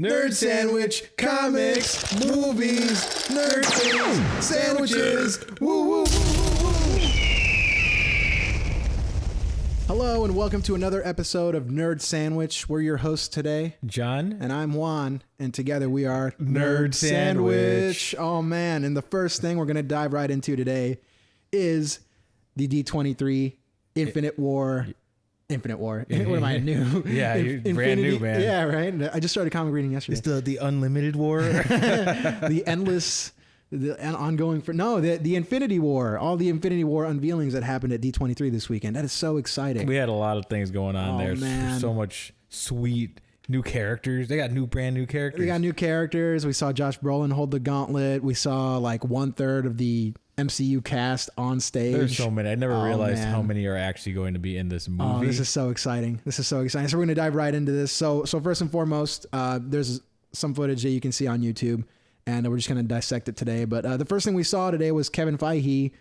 Nerd sandwich, comics, movies, nerd things, sandwiches. Woo, woo, woo, woo, woo. Hello and welcome to another episode of Nerd Sandwich. We're your hosts today, John, and I'm Juan, and together we are Nerd Sandwich. Oh man, and the first thing we're going to dive right into today is the D23 Infinite War. What am I, new? Yeah, you're brand new, man. Yeah, right? I just started comic reading yesterday. It's the unlimited war. The endless, the ongoing, the Infinity War. All the Infinity War unveilings that happened at D23 this weekend. That is so exciting. We had a lot of things going on there. Man. So much sweet new characters. They got brand new characters. We saw Josh Brolin hold the gauntlet. We saw like 1/3 of the MCU cast on stage. There's so many. I never realized how many are actually going to be in this movie. Oh, this is so exciting. So we're going to dive right into this. So first and foremost, there's some footage that you can see on YouTube, and we're just going to dissect it today. But the first thing we saw today was Kevin Feige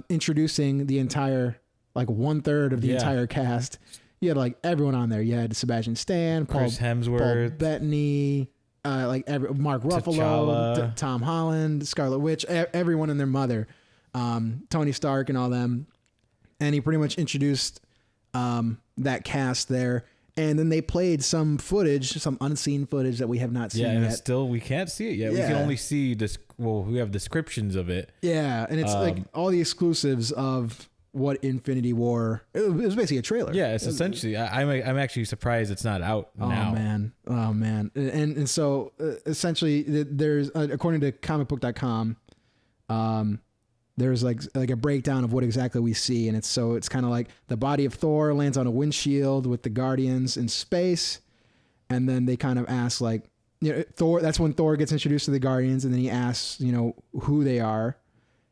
introducing the entire, like 1/3 of the entire cast. You had like everyone on there. You had Sebastian Stan, Chris Hemsworth, Paul Bettany, Mark Ruffalo, Tom Holland, Scarlet Witch, everyone and their mother, Tony Stark and all them. And he pretty much introduced that cast there. And then they played some footage, some unseen footage that we have not seen yet. Yeah, still we can't see it yet. Yeah. We can only see this. Well, we have descriptions of it. Yeah, and it's like all the exclusives of what Infinity War. It was basically a trailer. Yeah, it's essentially. I'm actually surprised it's not out now. Oh man, and so essentially, there's according to comicbook.com, there's like a breakdown of what exactly we see, and it's kind of like the body of Thor lands on a windshield with the Guardians in space, and then they kind of ask like, Thor. That's when Thor gets introduced to the Guardians, and then he asks, who they are,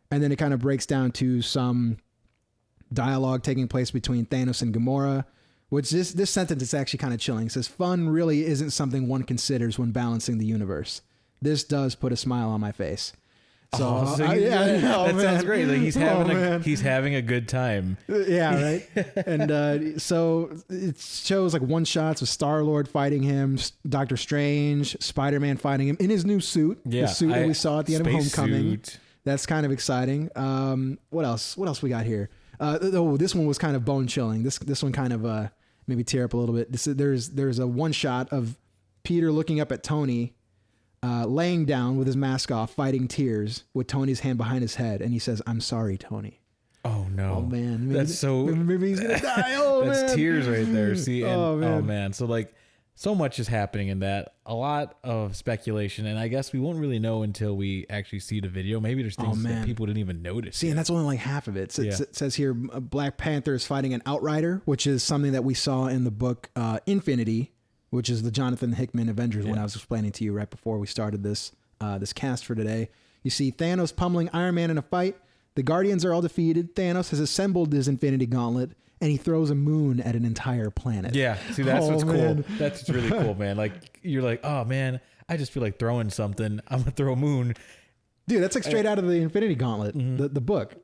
and then it kind of breaks down to some dialogue taking place between Thanos and Gamora, which this sentence is actually kind of chilling. It says, fun really isn't something one considers when balancing the universe. This does put a smile on my face. So, that sounds great. Like he's having a good time. Yeah, right. And so it shows like one shots of Star-Lord fighting him, Doctor Strange, Spider-Man fighting him in his new suit. Yeah, the suit that we saw at the end of Homecoming. Suit. That's kind of exciting. What else we got here? This one was kind of bone chilling. This one kind of maybe tear up a little bit. There's a one shot of Peter looking up at Tony, laying down with his mask off, fighting tears with Tony's hand behind his head, and he says, "I'm sorry, Tony." Oh no! Oh man, maybe he's gonna die. Oh that's man, tears right there. See, and, oh man, so like. So much is happening in that. A lot of speculation, and I guess we won't really know until we actually see the video. Maybe there's things that people didn't even notice. See, and that's only like half of it. It says here, Black Panther is fighting an Outrider, which is something that we saw in the book Infinity, which is the Jonathan Hickman Avengers one I was explaining to you right before we started this cast for today. You see Thanos pummeling Iron Man in a fight. The Guardians are all defeated. Thanos has assembled his Infinity Gauntlet, and he throws a moon at an entire planet. Yeah, see, that's what's cool. That's really cool, man. Like, you're like, oh, man, I just feel like throwing something. I'm going to throw a moon. Dude, that's like straight out of the Infinity Gauntlet, the book.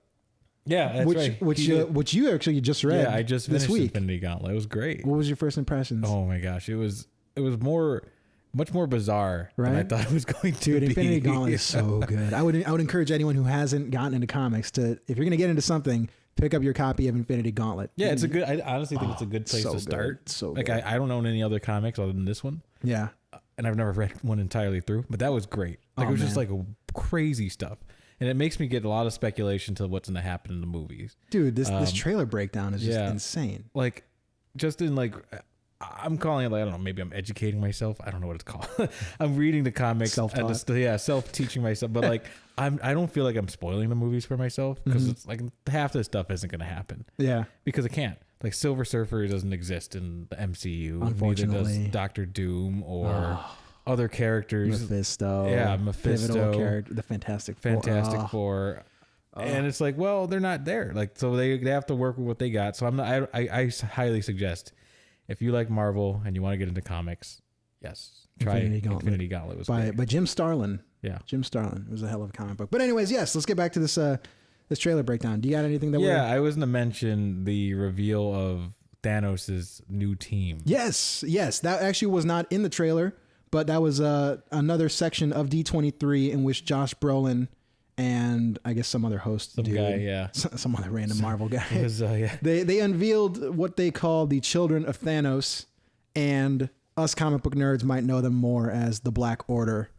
Yeah, that's right. Which you actually just read. Yeah, I just finished this week. Infinity Gauntlet. It was great. What was your first impressions? Oh, my gosh. It was much more bizarre than I thought it was going to be. Dude, Infinity Gauntlet is so good. I would encourage anyone who hasn't gotten into comics to, if you're going to get into something, pick up your copy of Infinity Gauntlet. Yeah, it's a good. I honestly think it's a good place to start. So like good. I don't own any other comics other than this one. Yeah, and I've never read one entirely through, but that was great. Like it was just like crazy stuff, and it makes me get a lot of speculation to what's going to happen in the movies. Dude, this trailer breakdown is just insane. Like, just in like. I'm calling it like, I don't know, maybe I'm educating myself. I don't know what it's called. I'm reading the comics. Self-taught. Self-teaching myself. But like, I don't feel like I'm spoiling the movies for myself because it's like half this stuff isn't going to happen. Yeah. Because it can't. Like Silver Surfer doesn't exist in the MCU. Unfortunately. Neither does Doctor Doom or other characters. Mephisto. Yeah, Mephisto. Pivotal character. The Fantastic Four. And it's like, well, they're not there. Like, so they have to work with what they got. So I highly suggest, if you like Marvel and you want to get into comics, yes, try Infinity Gauntlet. Was by Jim Starlin. Yeah, Jim Starlin. It was a hell of a comic book. But anyways, yes, let's get back to this trailer breakdown. Do you got anything that? Yeah, I was going to mention the reveal of Thanos' new team. Yes, that actually was not in the trailer, But that was another section of D23 in which Josh Brolin and I guess some other host, some other random Marvel guy. Yeah. They unveiled what they call the Children of Thanos, and us comic book nerds might know them more as the Black Order.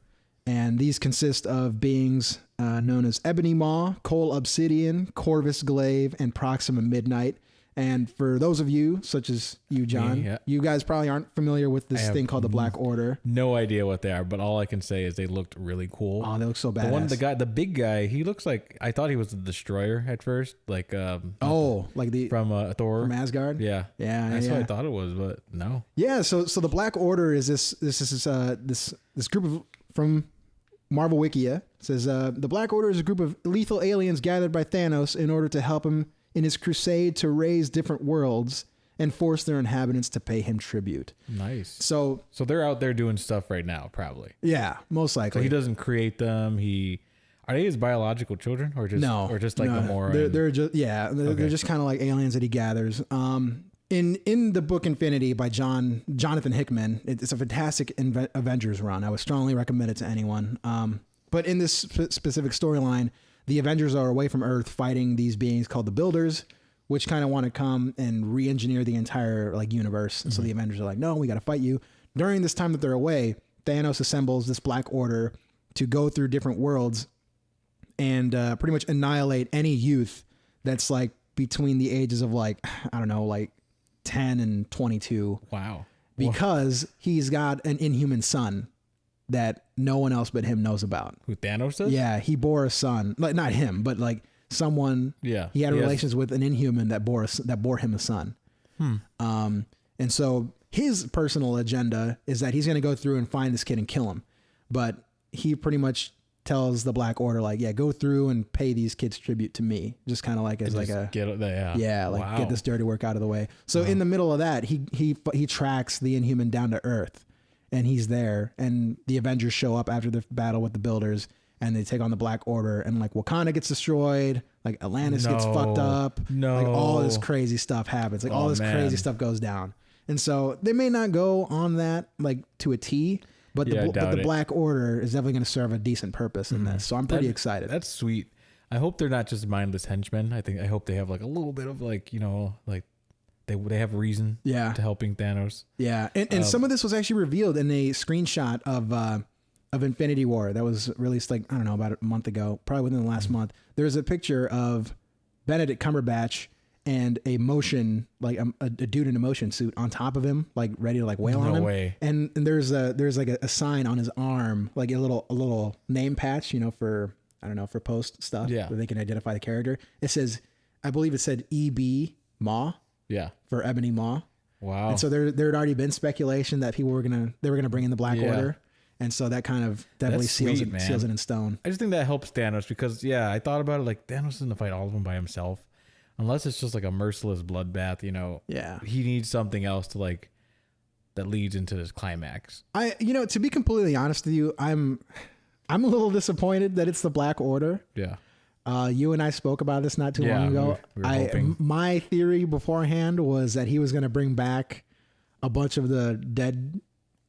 And these consist of beings known as Ebony Maw, Cole Obsidian, Corvus Glaive, and Proxima Midnight. And for those of you, such as you, John, you guys probably aren't familiar with this thing called the Black Order. No idea what they are, but all I can say is they looked really cool. Oh, they look so badass. The big guy, he looks like, I thought he was the Destroyer at first, like from Thor from Asgard. Yeah, that's what I thought it was, but no. Yeah, so the Black Order is this group of from Marvel Wikia. It says the Black Order is a group of lethal aliens gathered by Thanos in order to help him in his crusade to raise different worlds and force their inhabitants to pay him tribute. Nice. So they're out there doing stuff right now, probably. Yeah, most likely. So he doesn't create them. Are they his biological children, or just Gamora? They're just kind of like aliens that he gathers. In the book Infinity by Jonathan Hickman, it's a fantastic Avengers run. I would strongly recommend it to anyone. But in this specific storyline, the Avengers are away from Earth fighting these beings called the Builders, which kind of want to come and re-engineer the entire universe. And so the Avengers are like, no, we got to fight you. During this time that they're away, Thanos assembles this Black Order to go through different worlds and pretty much annihilate any youth that's between the ages of 10 and 22. Wow. Because he's got an inhuman son that no one else but him knows about. Who, Thanos does? Yeah, he bore a son. Not him, but someone. Yeah, he had relations with an inhuman that bore him a son. And so his personal agenda is that he's going to go through and find this kid and kill him. But he pretty much tells the Black Order go through and pay these kids tribute to me, just kind of get this dirty work out of the way. So in the middle of that, he tracks the Inhuman down to Earth. And he's there, and the Avengers show up after the battle with the Builders, and they take on the Black Order, and Wakanda gets destroyed, Atlantis gets fucked up, all this crazy stuff happens, all this crazy stuff goes down, and so they may not go on that to a T, but the Black Order is definitely going to serve a decent purpose in this, so I'm pretty excited. That's sweet. I hope they're not just mindless henchmen. I hope they have a little bit of They have reason to helping Thanos. Yeah. And some of this was actually revealed in a screenshot of Infinity War that was released about a month ago, probably within the last month. There's a picture of Benedict Cumberbatch and a dude in a motion suit on top of him, ready to wail on him. No way. And there's a sign on his arm, a little name patch, for post stuff where they can identify the character. It says, I believe it said E.B. Maw. Yeah. For Ebony Maw. Wow. And so there had already been speculation that people were gonna bring in the Black Order. And so that kind of definitely seals it in stone. I just think that helps Thanos because I thought about it Thanos isn't fight all of them by himself. Unless it's just a merciless bloodbath, Yeah. He needs something else to that leads into this climax. To be completely honest with you, I'm a little disappointed that it's the Black Order. Yeah. You and I spoke about this not too long ago. My theory beforehand was that he was going to bring back a bunch of the dead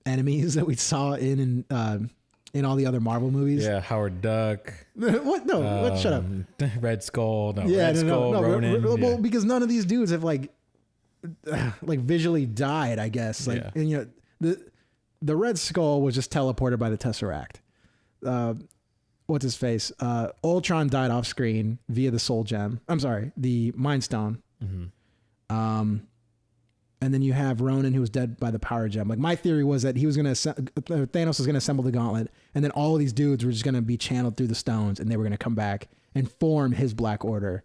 enemies that we saw in all the other Marvel movies. Yeah, Howard Duck. What? No, what? Shut up. Red Skull. No, yeah, Red Skull, Ronan. Well, because none of these dudes have visually died, I guess. And the Red Skull was just teleported by the Tesseract. What's his face? Ultron died off screen via the Soul Gem. I'm sorry, the Mind Stone. Mm-hmm. And then you have Ronan, who was dead by the Power Gem. My theory was that Thanos was gonna assemble the gauntlet, and then all of these dudes were just gonna be channeled through the stones, and they were gonna come back and form his Black Order,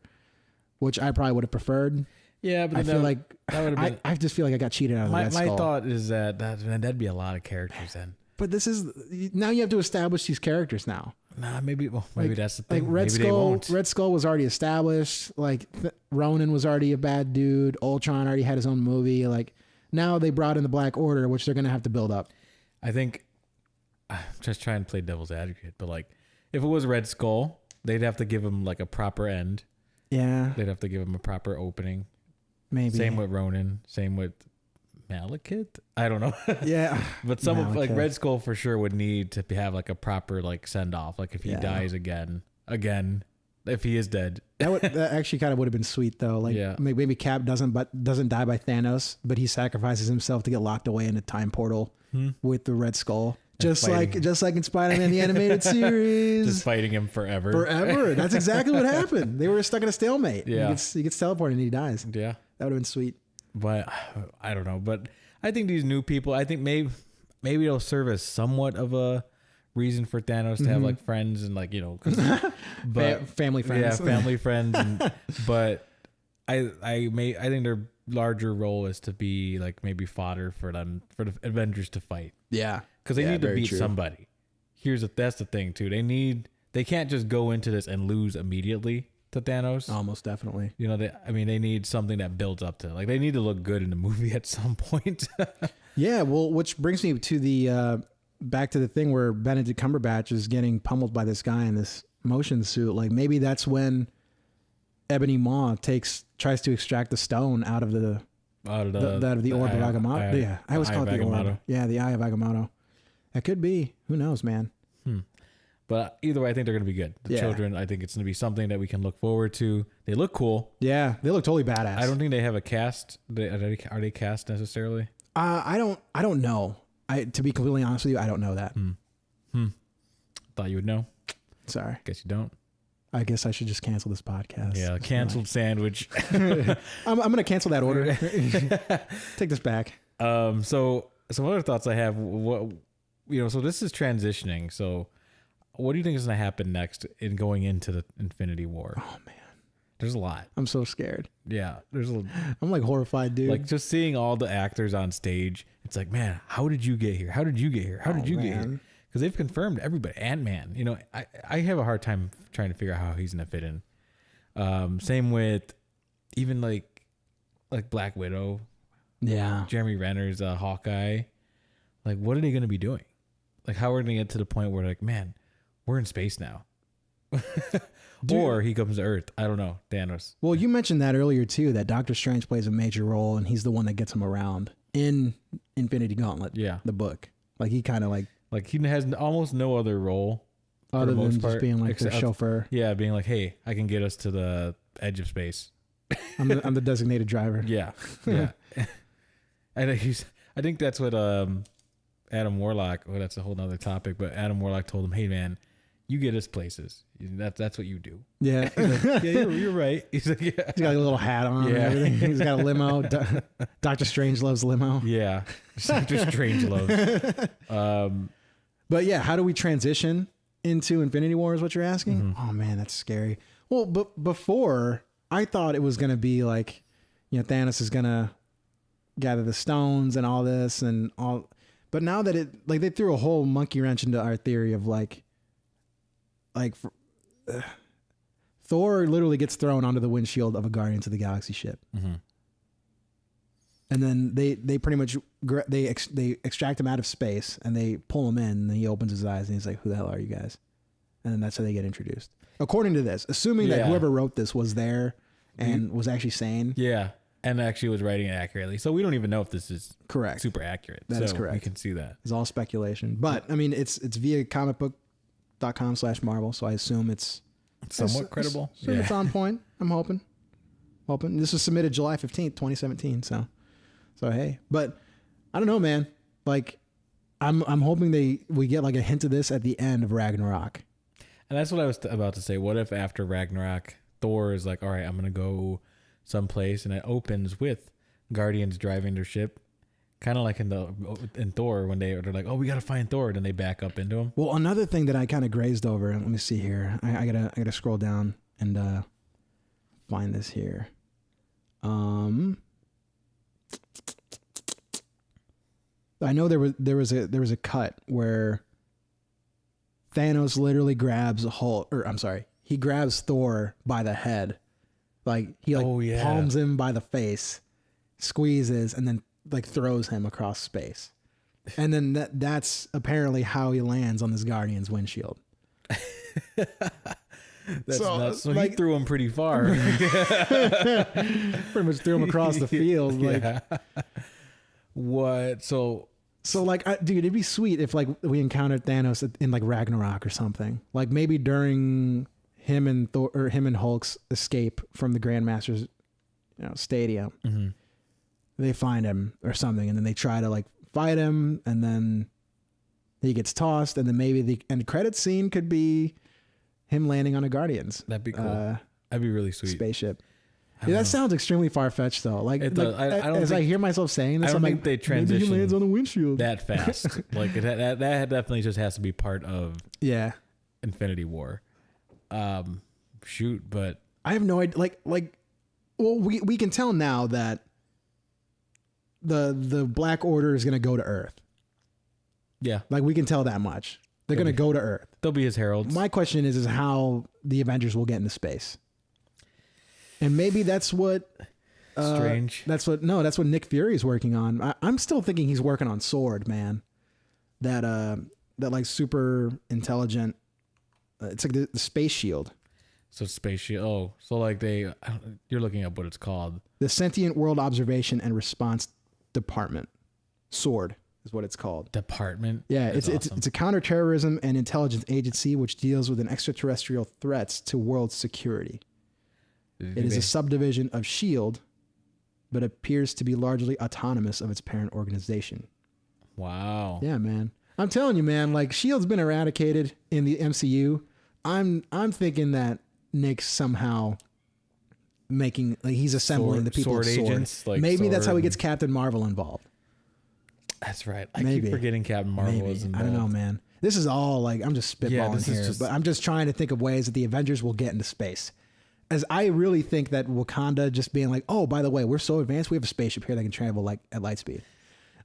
which I probably would have preferred. Yeah, but I just feel like I got cheated out of the Red Skull. My thought is that'd be a lot of characters then. But now you have to establish these characters now. Nah, maybe that's the thing. Red Skull was already established. Ronan was already a bad dude. Ultron already had his own movie. Now they brought in the Black Order, which they're going to have to build up. I think, I'm just trying to play devil's advocate, but if it was Red Skull, they'd have to give him a proper end. Yeah. They'd have to give him a proper opening. Maybe. Same with Ronan. Same with Malekith? I don't know. Yeah. But some of, like Red Skull for sure would need to have like a proper like send off. Like if he dies again, if he is dead. That actually kind of would have been sweet though. Like maybe Cap doesn't die by Thanos, but he sacrifices himself to get locked away in a time portal with the Red Skull. Just like in Spider-Man the animated series. Just fighting him forever. Forever. That's exactly what happened. They were stuck in a stalemate. Yeah. He gets teleported and he dies. Yeah. That would have been sweet. But I don't know. But I think these new people, I think maybe it'll serve as somewhat of a reason for Thanos to have like friends and like, but family friends. Yeah, family friends. But I think their larger role is to be like maybe fodder for them, for the Avengers to fight. Yeah. Because they need to beat somebody. That's the thing too. They can't just go into this and lose immediately to Thanos. Almost definitely. They need something that builds up to it. Like they need to look good in the movie at some point. Yeah, well, which brings me to the back to the thing where Benedict Cumberbatch is getting pummeled by this guy in this motion suit. Like maybe that's when Ebony Maw tries to extract the stone out of the orb of Agamotto. I always call it the orb. Yeah, the Eye of Agamotto. That could be. Who knows, man? But either way, I think they're going to be good. The children, I think it's going to be something that we can look forward to. They look cool. Yeah, they look totally badass. I don't think they have a cast. Are they cast necessarily? I don't know. To be completely honest with you, I don't know that. Thought you would know. Sorry. Guess you don't. I guess I should just cancel this podcast. Yeah, canceled sandwich. I'm going to cancel that order. Take this back. So some other thoughts I have. So this is transitioning. So what do you think is going to happen next in going into the Infinity War? Oh man, there's a lot. I'm so scared. Yeah, I'm like horrified, dude. Like just seeing all the actors on stage. It's like, man, how did you get here? How did you get here? How did you get here? Because they've confirmed everybody. Ant-Man. I have a hard time trying to figure out how he's going to fit in. Same with even like Black Widow. Yeah. Jeremy Renner's Hawkeye. Like, what are they going to be doing? Like, how are they going to get to the point where like, man, we're in space now? Or he comes to Earth. I don't know. Thanos. Well, you mentioned that earlier too, that Doctor Strange plays a major role and he's the one that gets him around in Infinity Gauntlet. Yeah. The book. Like he kind of like he has almost no other role other than just being like the chauffeur. Yeah. Being like, hey, I can get us to the edge of space. I'm the designated driver. Yeah. Yeah. And I think that's what, Adam Warlock, well, that's a whole nother topic, but Adam Warlock told him, hey man, you get us places. That's what you do. Yeah. He's like, yeah, you're right. He's like, yeah. He's got a little hat on and everything. He's got a limo. Doctor Strange loves limo. Yeah. Doctor Strange loves. But yeah, how do we transition into Infinity War is what you're asking? Oh man, that's scary. Well, but before I thought it was going to be like, Thanos is going to gather the stones and all this and all. But now that they threw a whole monkey wrench into our theory of Thor literally gets thrown onto the windshield of a Guardians of the Galaxy ship. And then they pretty much, they extract him out of space and they pull him in and he opens his eyes and he's like, who the hell are you guys? And then that's how they get introduced. According to this, assuming that whoever wrote this was there and was actually sane. Yeah. And actually was writing it accurately. So we don't even know if this is correct. Super accurate. That is correct. We can see that. It's all speculation. But I mean, it's via comicbook.com/Marvel. So I assume it's somewhat credible. It's on point. I'm hoping. This was submitted July 15th, 2017. So hey, but I don't know, man. Like I'm hoping we get like a hint of this at the end of Ragnarok. And that's what I was about to say. What if after Ragnarok, Thor is like, all right, I'm going to go someplace, and it opens with Guardians driving their ship, kind of like in Thor when they're like, oh, we got to find Thor, then they back up into him. Well, another thing that I kind of grazed over, let me see here. I gotta scroll down and find this here. I know there was a cut where Thanos literally grabs he grabs Thor by the head. Like he palms him by the face, squeezes, and then like throws him across space. And then that's apparently how he lands on this Guardian's windshield. That's nuts. So he threw him pretty far. Pretty much threw him across the field. Like, What? So like, dude, it'd be sweet if like we encountered Thanos in like Ragnarok or something. Like maybe during him and Thor or him and Hulk's escape from the Grandmaster's, stadium, they find him or something, and then they try to like fight him, and then he gets tossed, and then maybe the end credit scene could be him landing on a Guardians. That'd be cool. That'd be really sweet. Spaceship. Yeah, that sounds extremely far fetched though. Like, I hear myself saying this, I don't think they transition. Maybe he lands on the windshield that fast. Like that definitely just has to be part of Infinity War. Shoot, but I have no idea. Well, we can tell now that the Black Order is going to go to Earth. Yeah, like we can tell that much. They're going to go to Earth. They'll be his heralds. My question is how the Avengers will get into space. And maybe that's what Strange. That's what Nick Fury is working on. I'm still thinking he's working on Sword, man. That like super intelligent. It's like the space shield. So space shield. Oh, so like you're looking up what it's called. The Sentient World Observation and Response Department. Sword is what it's called. Department. Yeah, That's it's awesome. it's a counterterrorism and intelligence agency which deals with an extraterrestrial threats to world security. It is a subdivision of S.H.I.E.L.D., but appears to be largely autonomous of its parent organization. Wow. Yeah, man. I'm telling you, man, like S.H.I.E.L.D.'s been eradicated in the MCU. I'm thinking that Nick's somehow making, like he's assembling the people of Sword. Agents, like maybe that's how he gets Captain Marvel involved. That's right. I keep forgetting Captain Marvel is involved. I don't know, man. This is all like, I'm just spitballing here, but I'm just trying to think of ways that the Avengers will get into space. As I really think that Wakanda just being like, oh, by the way, we're so advanced, we have a spaceship here that can travel like at light speed.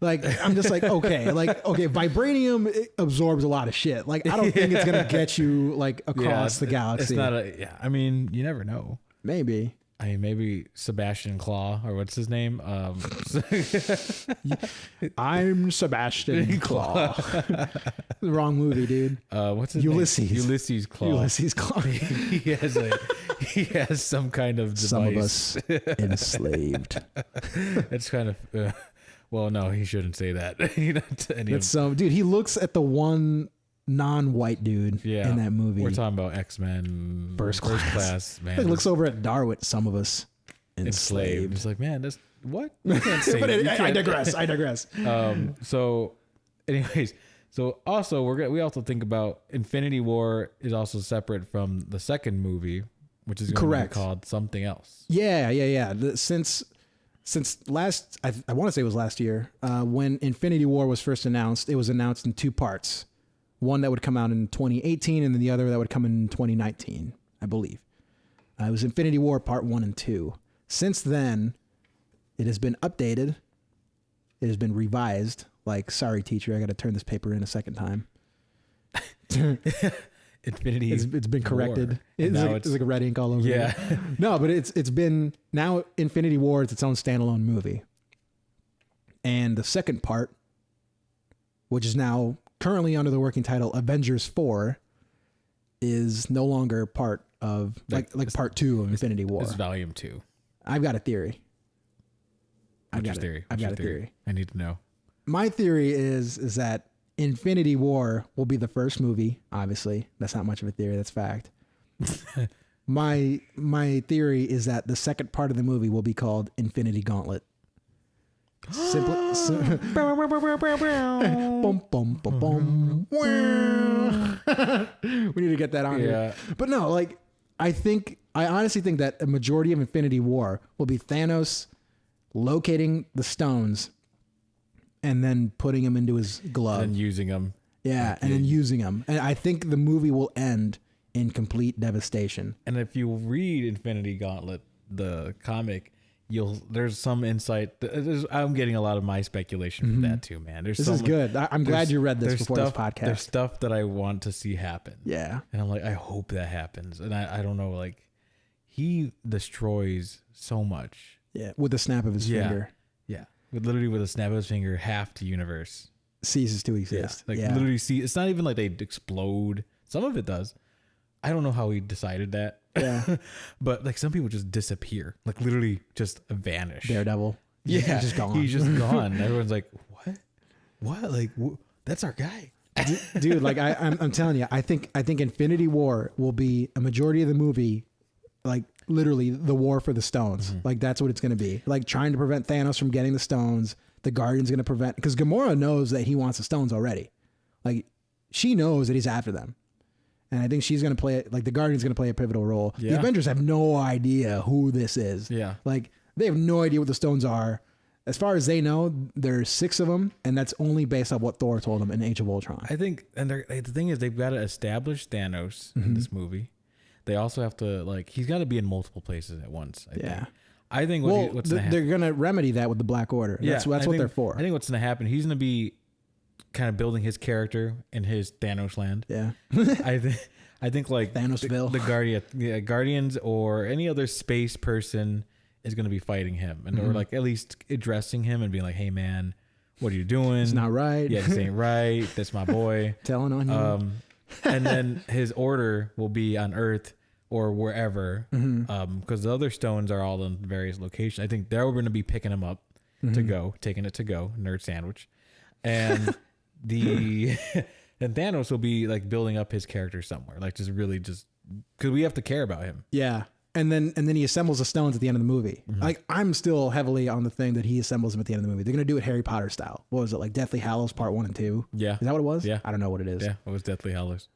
Like, I'm just like, okay, vibranium absorbs a lot of shit. Like, I don't think it's gonna get you like across the galaxy. It's not I mean, you never know. Maybe. I mean, maybe Sebastian Claw, or what's his name? I'm Sebastian Claw. The wrong movie, dude. What's his Ulysses. name? Ulysses Claw. Ulysses Claw. he has some kind of device. Some of us enslaved. It's kind of. Well, no, he shouldn't say that. Dude, he looks at the one non-white dude in that movie. We're talking about X-Men First class, man. He looks over at Darwin, some of us enslaved. It's like, man, that's what? You can't say that. I digress. So anyways, so also we also think about Infinity War is also separate from the second movie, which is going to be called something else. Yeah. Since last, I want to say it was last year, when Infinity War was first announced, it was announced in two parts. One that would come out in 2018, and then the other that would come in 2019, I believe. It was Infinity War Part 1 and 2. Since then, it has been updated. It has been revised. Like, sorry, teacher, I got to turn this paper in a second time. Infinity. It's been corrected. It's like a red ink all over. Yeah. No, but it's been now Infinity War is its own standalone movie, and the second part, which is now currently under the working title Avengers 4, is no longer part of like part 2 of Infinity War. It's volume 2. I've got a theory. I've got a theory. I need to know. My theory is that Infinity War will be the first movie. Obviously, that's not much of a theory. That's fact. My theory is that the second part of the movie will be called Infinity Gauntlet. Simply, boom, boom, boom, boom. We need to get that on here. But no, like I honestly think that a majority of Infinity War will be Thanos locating the stones and then putting them into his glove and using them. Yeah, and then using them. And I think the movie will end in complete devastation. And if you read Infinity Gauntlet, the comic, there's some insight. I'm getting a lot of my speculation from that too, man. This is good. I'm glad you read this before this podcast. There's stuff that I want to see happen. Yeah. And I'm like, I hope that happens. And I don't know, like he destroys so much. Yeah. With the snap of his finger. Yeah. Literally with a snap of his finger, half the universe ceases to exist. Literally it's not even like they explode. Some of it does. I don't know how he decided that. Yeah. But like some people just disappear, like literally just vanish. Daredevil. He's just gone. He's just gone. Everyone's like, what? Like, that's our guy. Dude, like I'm telling you, I think Infinity War will be a majority of the movie, like literally the war for the stones. Mm-hmm. Like that's what it's going to be. Like trying to prevent Thanos from getting the stones. The Guardian's going to prevent, because Gamora knows that he wants the stones already. Like she knows that he's after them. And I think she's going to play it, like the Guardian's going to play a pivotal role. Yeah. The Avengers have no idea who this is. Yeah. Like they have no idea what the stones are. As far as they know, there's 6 of them, and that's only based on what Thor told them in Age of Ultron. I think, and the thing is, they've got to establish Thanos in this movie. They also have to, like, he's got to be in multiple places at once. I think they're going to remedy that with the Black Order. Yeah, that's what they're for. I think what's going to happen, he's going to be kind of building his character in his Thanos land. Yeah. I think like Thanosville. The Guardians or any other space person is going to be fighting him, and or like at least addressing him and being like, "Hey man, what are you doing? It's not right. Yeah, this ain't right. That's my boy." Telling on you. And then his order will be on Earth or wherever, because the other stones are all in various locations. I think they're going to be picking him up taking it to go, nerd sandwich, and and Thanos will be like building up his character somewhere, like just because we have to care about him. Yeah. And then he assembles the stones at the end of the movie. Like I'm still heavily on the thing that he assembles them at the end of the movie. They're gonna do it Harry Potter style. What was it, like Deathly Hallows Part 1 and 2? Yeah, is that what it was? Yeah, I don't know what it is. Yeah, it was Deathly Hallows.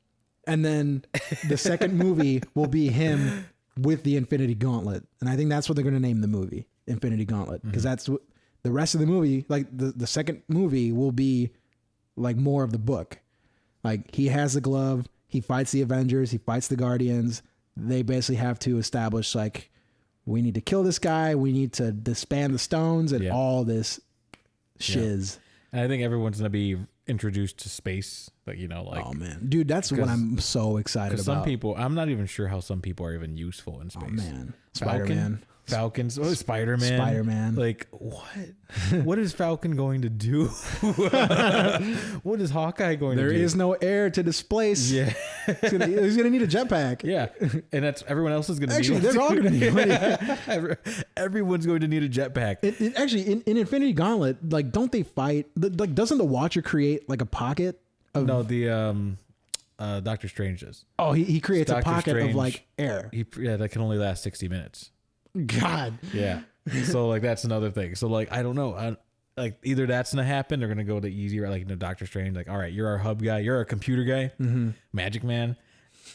And then the second movie will be him with the Infinity Gauntlet, and I think that's what they're gonna name the movie, Infinity Gauntlet, because that's what the rest of the movie, like the second movie, will be like more of the book. Like he has the glove, he fights the Avengers, he fights the Guardians. They basically have to establish like, we need to kill this guy. We need to disband the stones and all this shiz. Yeah. And I think everyone's going to be introduced to space. Like, like, oh man, dude, that's what I'm so excited about. Some people, I'm not even sure how some people are even useful in space. Oh man. Spider-Man. Falcons. Oh, Spider-Man. Like, what is Falcon going to do? What is Hawkeye going to do? There is no air to displace. Yeah. He's going to need a jetpack. Yeah. And that's everyone else is going to need. Actually, they're all going to need everyone's going to need a jetpack. Actually, in Infinity Gauntlet, like, don't they fight? Like, doesn't the Watcher create like a pocket? No, the Doctor Strange does. Oh, he creates a pocket of like air. That can only last 60 minutes. God. Yeah. So like that's another thing. So like I don't know. Like either that's gonna happen, they're gonna go the easy route, like Doctor Strange. Like, all right, you're our hub guy, you're our computer guy, Magic Man,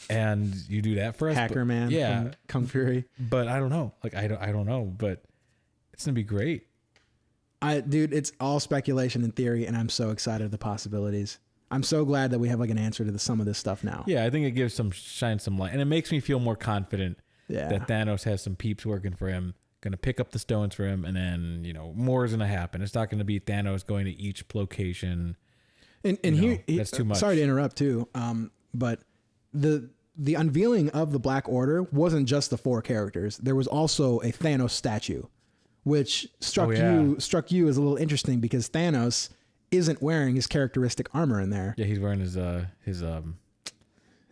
and you do that for us. Hacker Man. Yeah. Kung Fury. But I don't know. Like I don't know. But it's gonna be great. Dude, it's all speculation and theory, and I'm so excited at the possibilities. I'm so glad that we have like an answer to some of this stuff now. Yeah, I think it shines some light, and it makes me feel more confident. Yeah. That Thanos has some peeps working for him, going to pick up the stones for him, and then, more is going to happen. It's not going to be Thanos going to each location. And here, that's too much. Sorry to interrupt too, but the unveiling of the Black Order wasn't just the 4 characters. There was also a Thanos statue, which struck you as a little interesting because Thanos isn't wearing his characteristic armor in there. Yeah, he's wearing his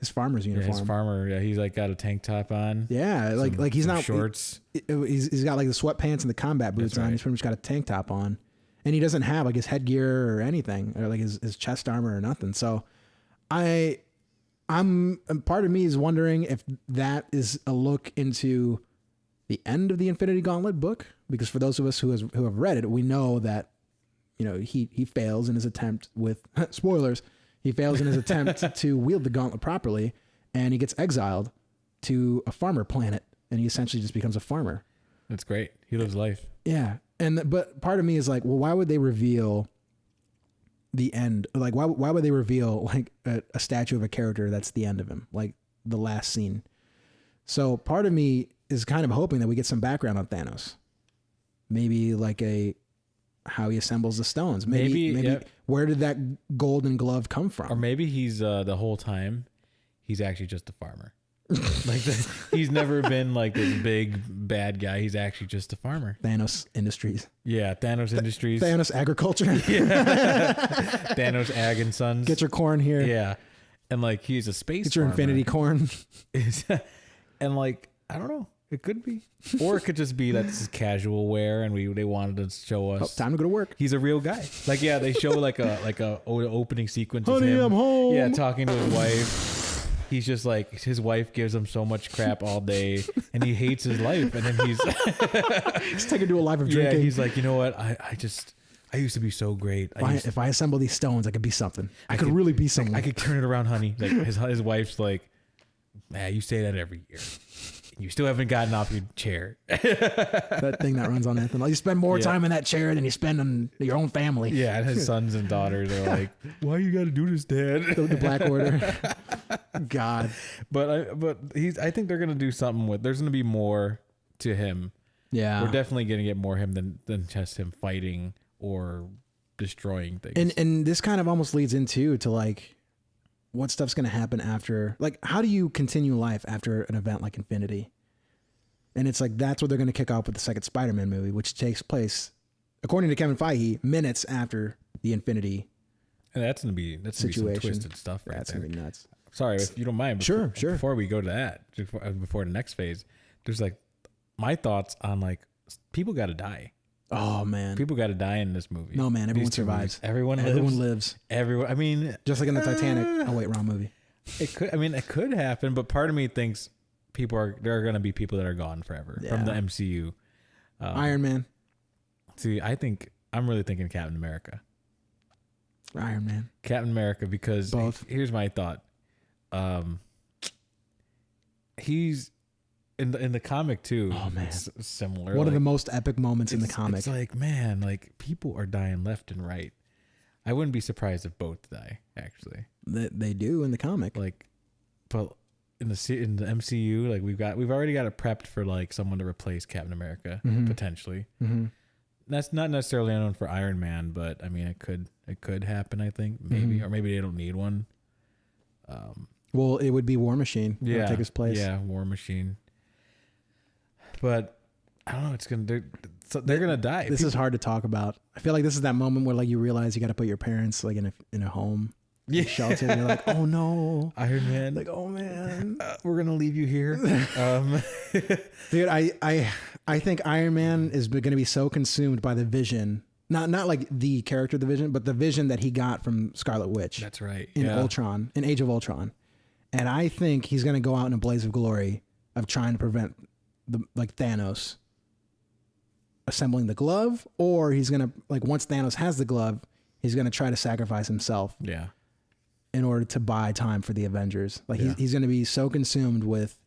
farmer's uniform. Yeah, his farmer. Yeah, he's like got a tank top on. Yeah, like he's not shorts. He's got like the sweatpants and the combat boots on. He's pretty much got a tank top on, and he doesn't have like his headgear or anything, or like his chest armor or nothing. So, I'm part of me is wondering if that is a look into the end of the Infinity Gauntlet book, because for those of us who have read it, we know that he fails in his attempt with spoilers. He fails in his attempt to wield the gauntlet properly, and he gets exiled to a farmer planet, and he essentially just becomes a farmer. That's great. He lives life. Yeah, but part of me is like, well, why would they reveal the end? Like, why would they reveal like a statue of a character that's the end of him, like the last scene? So part of me is kind of hoping that we get some background on Thanos, maybe like how he assembles the stones. Maybe where did that golden glove come from? Or maybe he's the whole time he's actually just a farmer. He's never been like this big bad guy. He's actually just a farmer. Thanos Industries. Yeah, Thanos Industries. Thanos Agriculture. Yeah. Thanos Ag and Sons. Get your corn here. Yeah. And like he's a space Get your farmer. infinity corn. And like I don't know. It could be, or it could just be that's just casual wear, and they wanted to show us time to go to work. He's a real guy. Like, yeah, they show like a opening sequence. Honey, of him. I'm home. Yeah, talking to his wife. He's just like, his wife gives him so much crap all day, and he hates his life. And then he's taken to a life of drinking. Yeah, he's like, you know what? I used to be so great. If I assemble these stones, I could be something. I could really be someone. I could turn it around, honey. Like his wife's like, man, you say that every year. You still haven't gotten off your chair. That thing that runs on ethanol. You spend more time in that chair than you spend on your own family. Yeah, and his sons and daughters are like, "Why you got to do this, Dad?" The Black Order. God. I think they're gonna do something with. There's gonna be more to him. Yeah, we're definitely gonna get more him than just him fighting or destroying things. And this kind of almost leads into like, what stuff's going to happen after, like, how do you continue life after an event like Infinity? And it's like, that's what they're going to kick off with the second Spider-Man movie, which takes place, according to Kevin Feige, minutes after the Infinity. And that's going to be some twisted stuff right that's there. That's going to be nuts. Sorry, if you don't mind. Sure. Before we go to that, before the next phase, there's like my thoughts on like, people got to die. Oh man, people got to die in this movie. No man, everyone survives. Everyone lives. Everyone. I mean, just like in the Titanic. Oh wait, wrong movie. It could. I mean, it could happen, but part of me thinks there are going to be people that are gone forever from the MCU. Iron Man. See, I'm really thinking Captain America. Iron Man. Captain America, because both. Here's my thought. He's. In the comic too. Oh man, it's similar. One of the most epic moments in the comic. It's like, man, like people are dying left and right. I wouldn't be surprised if both die. Actually, they do in the comic. Like, but in the MCU, like we've already got it prepped for like someone to replace Captain America potentially. Mm-hmm. That's not necessarily unknown for Iron Man, but I mean, it could happen. I think maybe, or maybe they don't need one. Well, it would be War Machine. Yeah, take his place. Yeah, War Machine. But I don't know. They're gonna die. This is hard to talk about. I feel like this is that moment where like you realize you got to put your parents like in a home, shelter. And you're like, oh no, Iron Man. Like, oh man, we're gonna leave you here. Dude, I think Iron Man is gonna be so consumed by the Vision, not like the character, the Vision, but the vision that he got from Scarlet Witch. That's right. In Ultron, in Age of Ultron, and I think he's gonna go out in a blaze of glory of trying to prevent like Thanos assembling the glove, or he's gonna, like, once Thanos has the glove, he's gonna try to sacrifice himself in order to buy time for the Avengers. Like he's gonna be so consumed with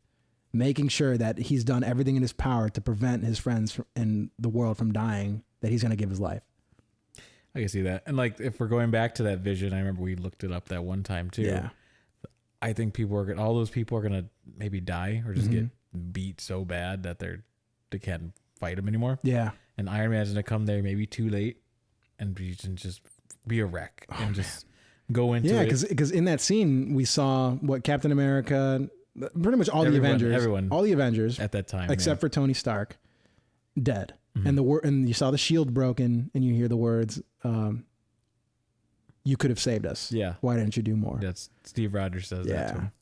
making sure that he's done everything in his power to prevent his friends and the world from dying, that he's gonna give his life. I can see that. And like, if we're going back to that vision, I remember we looked it up that one time too. Yeah, I think all those people are gonna maybe die or just get beat so bad that they can't fight him anymore. Yeah. And Iron Man's gonna come there maybe too late and just be a wreck and just go into it. Yeah, because in that scene we saw what Captain America, pretty much all the Avengers at that time, except for Tony Stark, dead. And you saw the shield broken, and you hear the words, "You could have saved us. Yeah. Why didn't you do more?" That's Steve Rogers says that to him.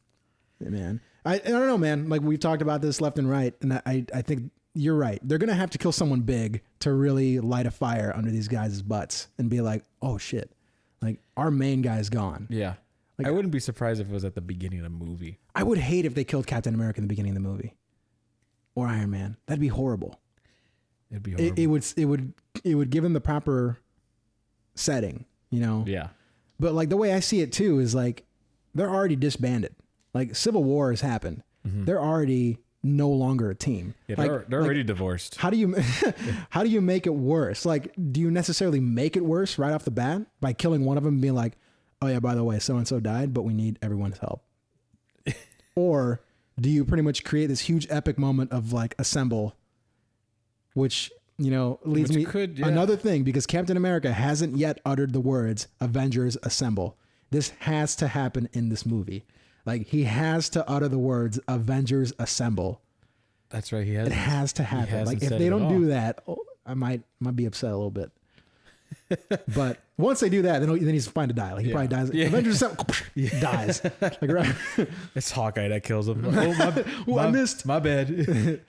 Yeah, man. I don't know, man. Like, we've talked about this left and right, and I think you're right. They're gonna have to kill someone big to really light a fire under these guys' butts and be like, oh shit, like our main guy's gone. Yeah. Like, I wouldn't be surprised if it was at the beginning of the movie. I would hate if they killed Captain America in the beginning of the movie, or Iron Man. That'd be horrible. It'd be horrible. It would give him the proper setting, you know. Yeah. But like, the way I see it too is like, they're already disbanded. Like, Civil War has happened. They're already no longer a team. Yeah, they're already divorced. How do you make it worse? Like, do you necessarily make it worse right off the bat by killing one of them and being like, oh yeah, by the way, so-and-so died, but we need everyone's help? Or do you pretty much create this huge epic moment of like, assemble, which, you know, leads me another thing, because Captain America hasn't yet uttered the words Avengers Assemble. This has to happen in this movie. Like, he has to utter the words Avengers Assemble. That's right. It has to happen. Like, if they don't do that, I might be upset a little bit. But once they do that, then he's fine to die. Like, he probably dies. Avengers Assemble dies. Like, right. It's Hawkeye that kills him. I missed. My bad.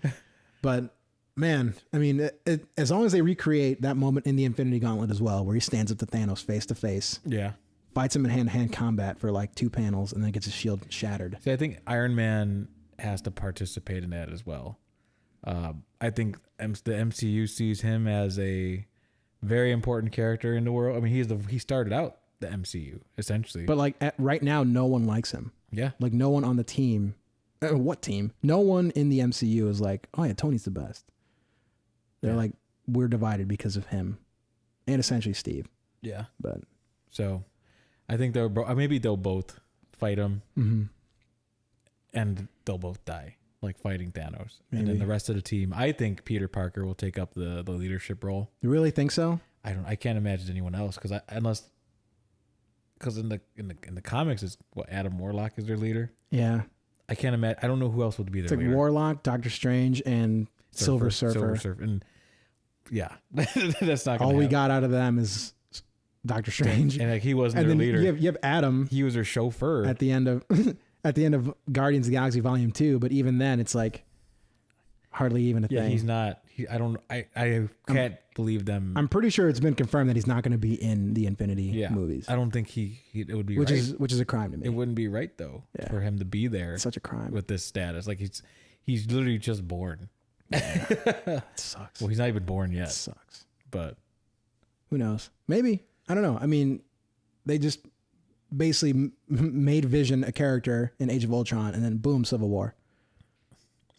But man, I mean, as long as they recreate that moment in the Infinity Gauntlet as well, where he stands up to Thanos face to face. Yeah. Fights him in hand-to-hand combat for like 2 panels and then gets his shield shattered. See, I think Iron Man has to participate in that as well. I think the MCU sees him as a very important character in the world. I mean, he started out the MCU essentially. But like right now, no one likes him. Yeah. Like no one on the team. What team? No one in the MCU is like, oh yeah, Tony's the best. They're like, we're divided because of him, and essentially Steve. Yeah. But so. I think maybe they'll both fight him, and they'll both die, like fighting Thanos. Maybe. And then the rest of the team, I think Peter Parker will take up the leadership role. You really think so? I can't imagine anyone else because in the comics it's Adam Warlock is their leader. Yeah, I can't imagine. I don't know who else would be their leader. It's like Warlock, Doctor Strange, and Silver Surfer. And yeah, that's not gonna all we got out of them is Doctor Strange, and like he wasn't their leader. You have Adam. He was their chauffeur at the end of Guardians of the Galaxy Volume 2. But even then, it's like hardly even a thing. Yeah, he's not. I can't believe them. I'm pretty sure it's been confirmed that he's not going to be in the Infinity movies. I don't think it would be which is a crime to me. It wouldn't be right though for him to be there. It's such a crime with this status. Like he's literally just born. It sucks. Well, he's not even born yet. It sucks. But who knows? Maybe. I don't know. I mean, they just basically made Vision a character in Age of Ultron, and then boom, Civil War.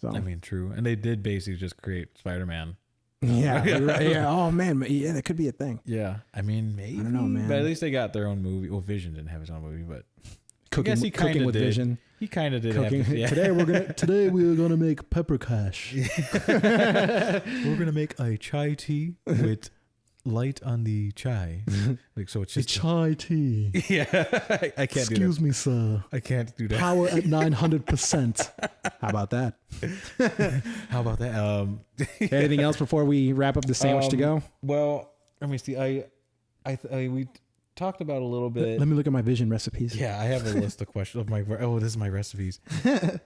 So I mean, true. And they did basically just create Spider-Man. Yeah. Yeah. Oh man. Yeah, that could be a thing. Yeah. I mean, maybe. I don't know, man. But at least they got their own movie. Well, Vision didn't have his own movie, but cooking with did. Vision. He kind of did. Today we're gonna make pepper cash. We're gonna make a chai tea with light on the chai. Like so, it's just chai tea. Yeah, I can't. Excuse me, sir. I can't do that. Power at 900%. How about that? How about that? Anything else before we wrap up the sandwich to go? Well, let me see. We talked about a little bit. Let me look at my Vision recipes. Yeah, I have a list of questions of this is my recipes.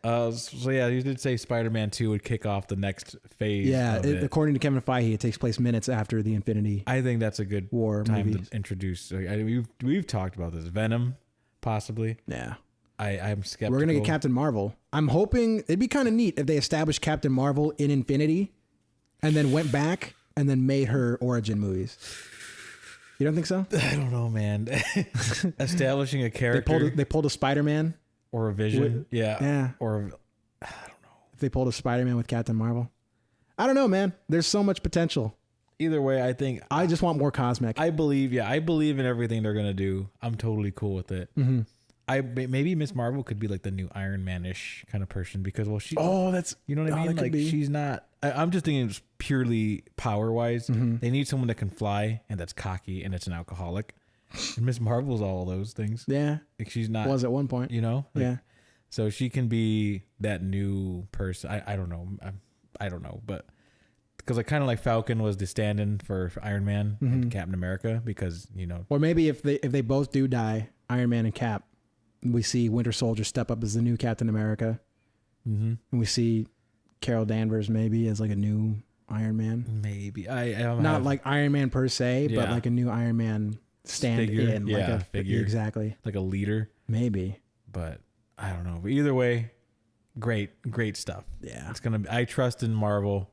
So yeah, you did say Spider-Man 2 would kick off the next phase. Yeah, according to Kevin Feige, it takes place minutes after the Infinity. I think that's a good War time movies. to introduce. We've talked about this. Venom, possibly. Yeah. I'm skeptical. We're gonna get Captain Marvel. I'm hoping it'd be kind of neat if they established Captain Marvel in Infinity, and then went back and then made her origin movies. You don't think so? I don't know, man. Establishing a character. They pulled a Spider-Man or a Vision. Yeah. Or I don't know. If they pulled a Spider-Man with Captain Marvel. I don't know, man. There's so much potential. Either way, I think I just want more cosmic. I believe in everything they're gonna do. I'm totally cool with it. Mm-hmm. Maybe Miss Marvel could be like the new Iron Man-ish kind of person because that's you know what I mean? Like she's not. I'm just thinking just purely power-wise. Mm-hmm. They need someone that can fly and that's cocky and it's an alcoholic. And Miss Marvel's all those things. Yeah, like she's not. Was at one point. You know. Yeah. So she can be that new person. I don't know. I don't know, but because I kind of like Falcon was the stand-in for Iron Man and Captain America because Or maybe if they both do die, Iron Man and Cap. We see Winter Soldier step up as the new Captain America. Mm-hmm. And we see Carol Danvers maybe as like a new Iron Man. Maybe. Not like Iron Man per se, but like a new Iron Man stand-in. Yeah, like a figure. Exactly. Like a leader. Maybe. But I don't know. But either way, great stuff. Yeah. I trust in Marvel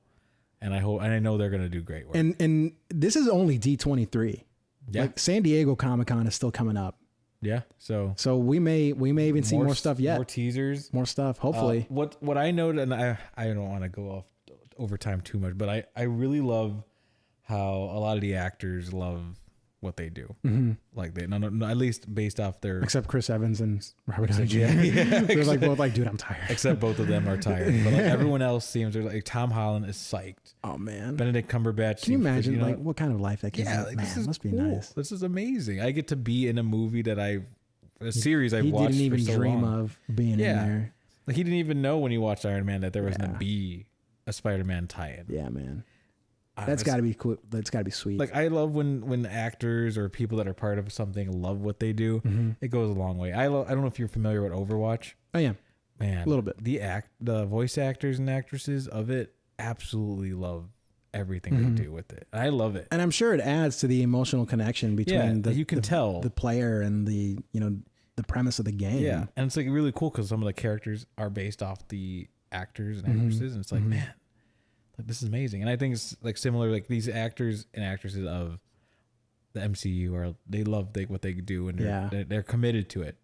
and I know they're gonna do great work. And this is only D23. Yeah. Like San Diego Comic-Con is still coming up. Yeah, so we may even see more stuff yet. More teasers, more stuff. Hopefully, what I noted, and I don't want to go off over time too much, but I really love how a lot of the actors love what they do. Mm-hmm. Like they, no, at least based off their, except Chris Evans and Robert Downey Jr. Yeah, they're like both like, dude, I'm tired. Except both of them are tired, but like everyone else seems like Tom Holland is psyched. Oh man, Benedict Cumberbatch. Can you imagine like what kind of life that kid's like? Man, this must be cool. nice. This is amazing. I get to be in a movie that a series I've watched. He didn't even for so dream long. of being in there. Like he didn't even know when he watched Iron Man that there was going to be a Spider-Man tie-in. Yeah, man. That's got to be cool. That's got to be sweet. Like I love when actors or people that are part of something love what they do. Mm-hmm. It goes a long way. I don't know if you're familiar with Overwatch. Oh yeah, man, a little bit. The voice actors and actresses of it absolutely love everything they do with it. I love it. And I'm sure it adds to the emotional connection between the player and the premise of the game. Yeah. And it's like really cool because some of the characters are based off the actors and actresses. And it's like, man, like, this is amazing. And I think it's like similar, like these actors and actresses of the MCU they love what they do, and they're committed to it.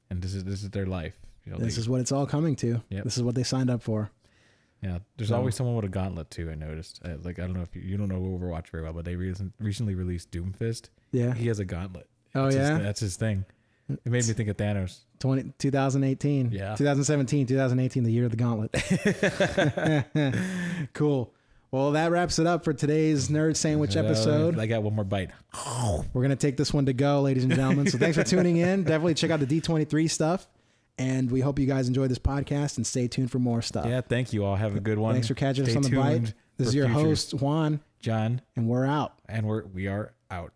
And this is their life. This is what it's all coming to. Yep. This is what they signed up for. Yeah, there's always someone with a gauntlet too. I noticed. Like I don't know if you don't know Overwatch very well, but they recently released Doomfist. Yeah, he has a gauntlet. Oh that's his thing. It made me think of Thanos. 2018. Yeah, 2017, 2018, the year of the gauntlet. Cool. Well, that wraps it up for today's Nerd Sandwich episode. I got one more bite. We're gonna take this one to go, ladies and gentlemen. So thanks for tuning in. Definitely check out the D23 stuff. And we hope you guys enjoy this podcast and stay tuned for more stuff. Yeah, thank you all. Have a good one. Thanks for catching us on the bite. This is your host, Juan. John. And we're out. And we are out.